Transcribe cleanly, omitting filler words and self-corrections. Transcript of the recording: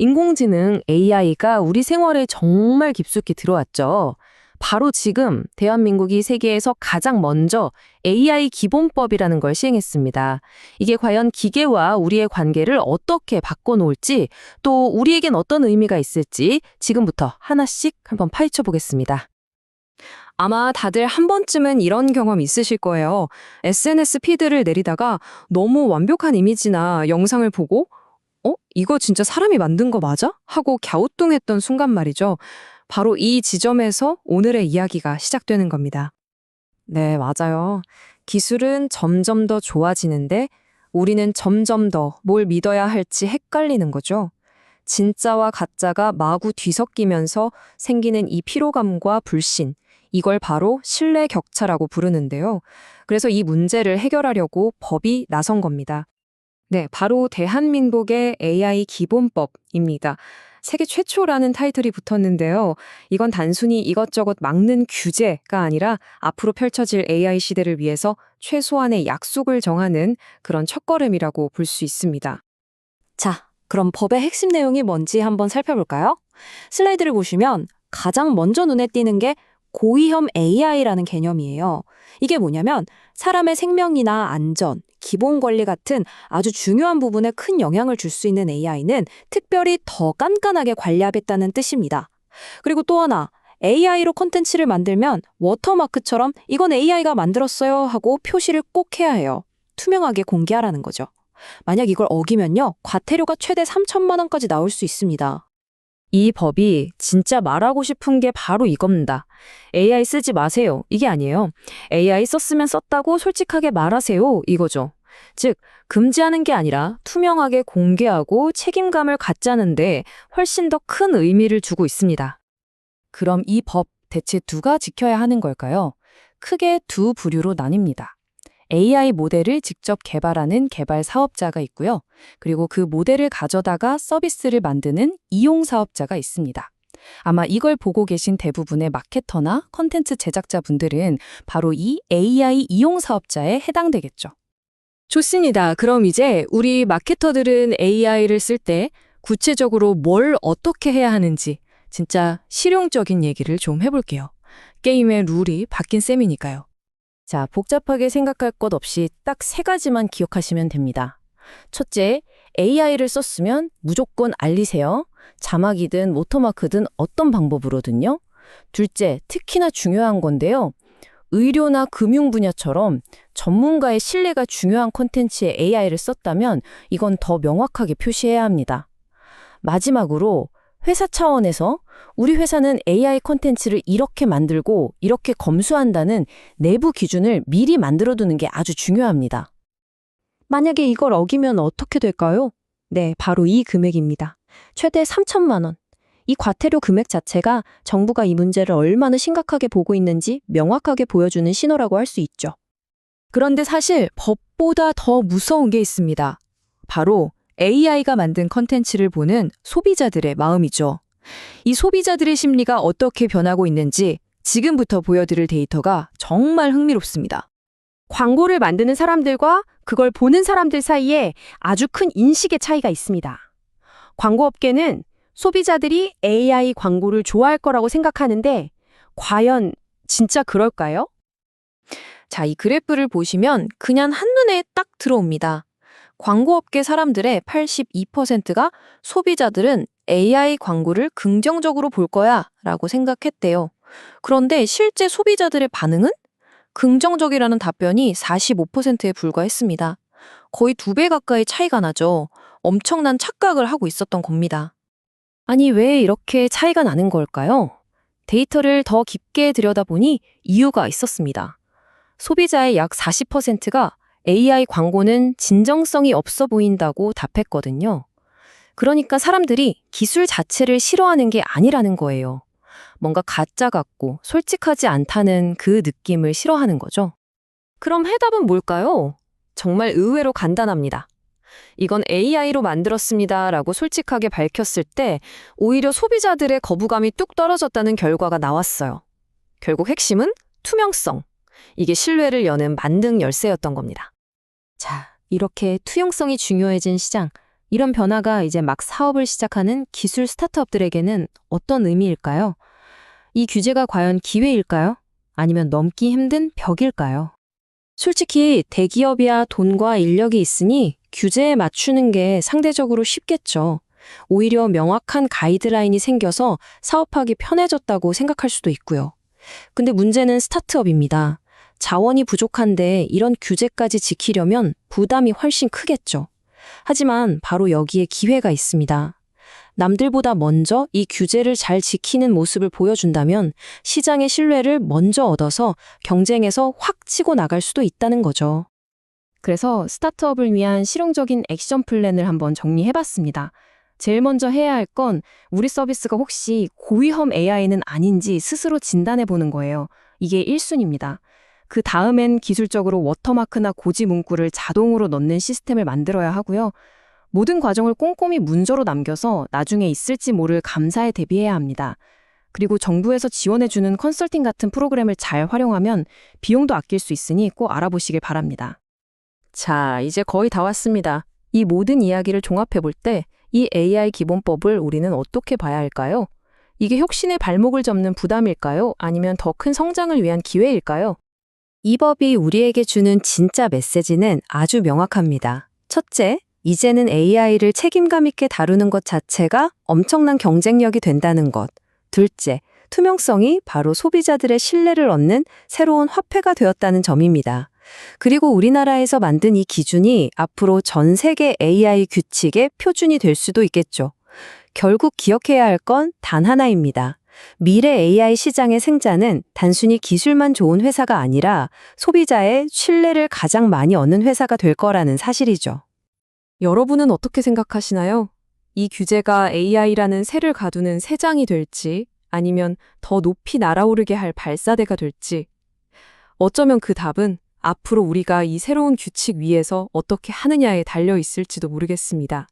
인공지능 AI가 우리 생활에 정말 깊숙이 들어왔죠. 바로 지금 대한민국이 세계에서 가장 먼저 AI 기본법이라는 걸 시행했습니다. 이게 과연 기계와 우리의 관계를 어떻게 바꿔놓을지, 또 우리에겐 어떤 의미가 있을지 지금부터 하나씩 한번 파헤쳐 보겠습니다. 아마 다들 한 번쯤은 이런 경험 있으실 거예요. SNS 피드를 내리다가 너무 완벽한 이미지나 영상을 보고 이거 진짜 사람이 만든 거 맞아? 하고 갸우뚱했던 순간 말이죠. 바로 이 지점에서 오늘의 이야기가 시작되는 겁니다. 네, 맞아요. 기술은 점점 더 좋아지는데 우리는 점점 더 뭘 믿어야 할지 헷갈리는 거죠. 진짜와 가짜가 마구 뒤섞이면서 생기는 이 피로감과 불신, 이걸 바로 신뢰 격차라고 부르는데요. 그래서 이 문제를 해결하려고 법이 나선 겁니다. 네, 바로 대한민국의 AI 기본법입니다. 세계 최초라는 타이틀이 붙었는데요. 이건 단순히 이것저것 막는 규제가 아니라 앞으로 펼쳐질 AI 시대를 위해서 최소한의 약속을 정하는 그런 첫걸음이라고 볼 수 있습니다. 자, 그럼 법의 핵심 내용이 뭔지 한번 살펴볼까요? 슬라이드를 보시면 가장 먼저 눈에 띄는 게 고위험 AI라는 개념이에요. 이게 뭐냐면 사람의 생명이나 안전, 기본 권리 같은 아주 중요한 부분에 큰 영향을 줄 수 있는 AI는 특별히 더 깐깐하게 관리하겠다는 뜻입니다. 그리고 또 하나, AI로 콘텐츠를 만들면 워터마크처럼 이건 AI가 만들었어요 하고 표시를 꼭 해야 해요. 투명하게 공개하라는 거죠. 만약 이걸 어기면요, 과태료가 최대 3천만 원까지 나올 수 있습니다. 이 법이 진짜 말하고 싶은 게 바로 이겁니다. AI 쓰지 마세요. 이게 아니에요. AI 썼으면 썼다고 솔직하게 말하세요. 이거죠. 즉, 금지하는 게 아니라 투명하게 공개하고 책임감을 갖자는데 훨씬 더 큰 의미를 두고 있습니다. 그럼 이 법 대체 누가 지켜야 하는 걸까요? 크게 두 부류로 나뉩니다. AI 모델을 직접 개발하는 개발 사업자가 있고요. 그리고 그 모델을 가져다가 서비스를 만드는 이용 사업자가 있습니다. 아마 이걸 보고 계신 대부분의 마케터나 컨텐츠 제작자분들은 바로 이 AI 이용 사업자에 해당되겠죠. 좋습니다. 그럼 이제 우리 마케터들은 AI를 쓸 때 구체적으로 뭘 어떻게 해야 하는지 진짜 실용적인 얘기를 좀 해볼게요. 게임의 룰이 바뀐 셈이니까요. 자, 복잡하게 생각할 것 없이 딱 세 가지만 기억하시면 됩니다. 첫째, AI를 썼으면 무조건 알리세요. 자막이든 워터마크든 어떤 방법으로든요. 둘째, 특히나 중요한 건데요. 의료나 금융 분야처럼 전문가의 신뢰가 중요한 콘텐츠에 AI를 썼다면 이건 더 명확하게 표시해야 합니다. 마지막으로 회사 차원에서 우리 회사는 AI 콘텐츠를 이렇게 만들고 이렇게 검수한다는 내부 기준을 미리 만들어두는 게 아주 중요합니다. 만약에 이걸 어기면 어떻게 될까요? 네, 바로 이 금액입니다. 최대 3천만 원. 이 과태료 금액 자체가 정부가 이 문제를 얼마나 심각하게 보고 있는지 명확하게 보여주는 신호라고 할 수 있죠. 그런데 사실 법보다 더 무서운 게 있습니다. 바로 AI가 만든 컨텐츠를 보는 소비자들의 마음이죠. 이 소비자들의 심리가 어떻게 변하고 있는지 지금부터 보여드릴 데이터가 정말 흥미롭습니다. 광고를 만드는 사람들과 그걸 보는 사람들 사이에 아주 큰 인식의 차이가 있습니다. 광고업계는 소비자들이 AI 광고를 좋아할 거라고 생각하는데 과연 진짜 그럴까요? 자, 이 그래프를 보시면 그냥 한눈에 딱 들어옵니다. 광고업계 사람들의 82%가 소비자들은 AI 광고를 긍정적으로 볼 거야 라고 생각했대요. 그런데 실제 소비자들의 반응은? 긍정적이라는 답변이 45%에 불과했습니다. 거의 2배 가까이 차이가 나죠. 엄청난 착각을 하고 있었던 겁니다. 아니, 왜 이렇게 차이가 나는 걸까요? 데이터를 더 깊게 들여다보니 이유가 있었습니다. 소비자의 약 40%가 AI 광고는 진정성이 없어 보인다고 답했거든요. 그러니까 사람들이 기술 자체를 싫어하는 게 아니라는 거예요. 뭔가 가짜 같고 솔직하지 않다는 그 느낌을 싫어하는 거죠. 그럼 해답은 뭘까요? 정말 의외로 간단합니다. 이건 AI로 만들었습니다 라고 솔직하게 밝혔을 때 오히려 소비자들의 거부감이 뚝 떨어졌다는 결과가 나왔어요. 결국 핵심은 투명성. 이게 신뢰를 여는 만능 열쇠였던 겁니다. 자, 이렇게 투명성이 중요해진 시장, 이런 변화가 이제 막 사업을 시작하는 기술 스타트업들에게는 어떤 의미일까요? 이 규제가 과연 기회일까요? 아니면 넘기 힘든 벽일까요? 솔직히 대기업이야 돈과 인력이 있으니 규제에 맞추는 게 상대적으로 쉽겠죠. 오히려 명확한 가이드라인이 생겨서 사업하기 편해졌다고 생각할 수도 있고요. 근데 문제는 스타트업입니다. 자원이 부족한데 이런 규제까지 지키려면 부담이 훨씬 크겠죠. 하지만 바로 여기에 기회가 있습니다. 남들보다 먼저 이 규제를 잘 지키는 모습을 보여준다면 시장의 신뢰를 먼저 얻어서 경쟁에서 확 치고 나갈 수도 있다는 거죠. 그래서 스타트업을 위한 실용적인 액션 플랜을 한번 정리해봤습니다. 제일 먼저 해야 할 건 우리 서비스가 혹시 고위험 AI는 아닌지 스스로 진단해보는 거예요. 이게 1순위입니다. 그 다음엔 기술적으로 워터마크나 고지 문구를 자동으로 넣는 시스템을 만들어야 하고요. 모든 과정을 꼼꼼히 문서로 남겨서 나중에 있을지 모를 감사에 대비해야 합니다. 그리고 정부에서 지원해주는 컨설팅 같은 프로그램을 잘 활용하면 비용도 아낄 수 있으니 꼭 알아보시길 바랍니다. 자, 이제 거의 다 왔습니다. 이 모든 이야기를 종합해볼 때 이 AI 기본법을 우리는 어떻게 봐야 할까요? 이게 혁신의 발목을 접는 부담일까요? 아니면 더 큰 성장을 위한 기회일까요? 이 법이 우리에게 주는 진짜 메시지는 아주 명확합니다. 첫째, 이제는 AI를 책임감 있게 다루는 것 자체가 엄청난 경쟁력이 된다는 것. 둘째, 투명성이 바로 소비자들의 신뢰를 얻는 새로운 화폐가 되었다는 점입니다. 그리고 우리나라에서 만든 이 기준이 앞으로 전 세계 AI 규칙의 표준이 될 수도 있겠죠. 결국 기억해야 할 건 단 하나입니다. 미래 AI 시장의 승자는 단순히 기술만 좋은 회사가 아니라 소비자의 신뢰를 가장 많이 얻는 회사가 될 거라는 사실이죠. 여러분은 어떻게 생각하시나요? 이 규제가 AI라는 새를 가두는 새장이 될지 아니면 더 높이 날아오르게 할 발사대가 될지. 어쩌면 그 답은 앞으로 우리가 이 새로운 규칙 위에서 어떻게 하느냐에 달려 있을지도 모르겠습니다.